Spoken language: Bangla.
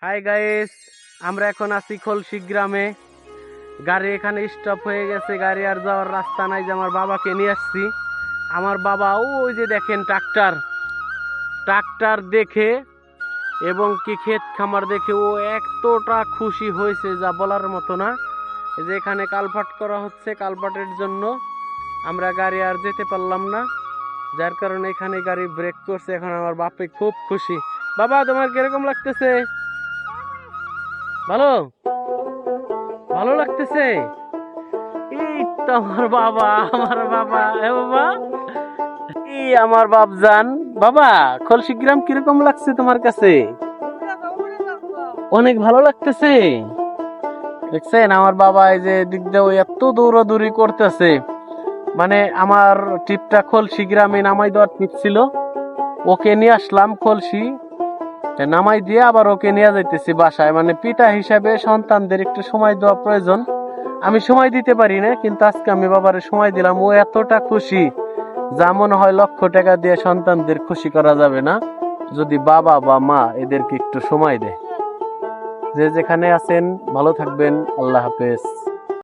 হাই গাইস, আমরা এখন আছি খলসি গ্রামে। গাড়ি এখানে স্টপ হয়ে গেছে, গাড়ি আর যাওয়ার রাস্তা নাই, যে আমার বাবাকে নিয়ে আসছি। আমার বাবা ওই যে দেখেন ট্রাক্টর ট্রাক্টর দেখে এবং কি ক্ষেত খামার দেখে ও এতটা খুশি হয়েছে যা বলার মতো না। এই যে এখানে কালভার্ট করা হচ্ছে, কালভার্টের জন্য আমরা গাড়ি আর যেতে পারলাম না, যার কারণে এখানে গাড়ি ব্রেক করছে। এখন আমার বাপে খুব খুশি। বাবা, তোমার কিরকম লাগতেছে? ভালো ভালো লাগতেছে। এই তো আমার বাবা, আমার বাবা, এ বাবা, এই আমার বাপজান। বাবা, খলসি গ্রাম কিরকম লাগছে তোমার কাছে? অনেক ভালো লাগতেছে। দেখছেন আমার বাবা এই যে দিক দিয়ে এত দৌড়াদৌড়ি করতেছে। মানে আমার ট্রিপটা খলসি গ্রামে নামাই দেওয়ার ট্রিপ ছিল, ওকে নিয়ে আসলাম খলসি নামাই দিয়ে আবার ওকে নিয়ে যাইতেছি বাসায়। মানে পিতা হিসাবে সন্তানদের একটু সময় দেওয়া প্রয়োজন। আমি সময় দিতে পারি না, কিন্তু আজকে আমি বাবারে সময় দিলাম। ও এতটা খুশি যা মনে হয় লক্ষ টাকা দিয়ে সন্তানদের খুশি করা যাবে না, যদি বাবা বা মা এদেরকে একটু সময় দেয়। যে যেখানে আছেন ভালো থাকবেন। আল্লাহ হাফেজ।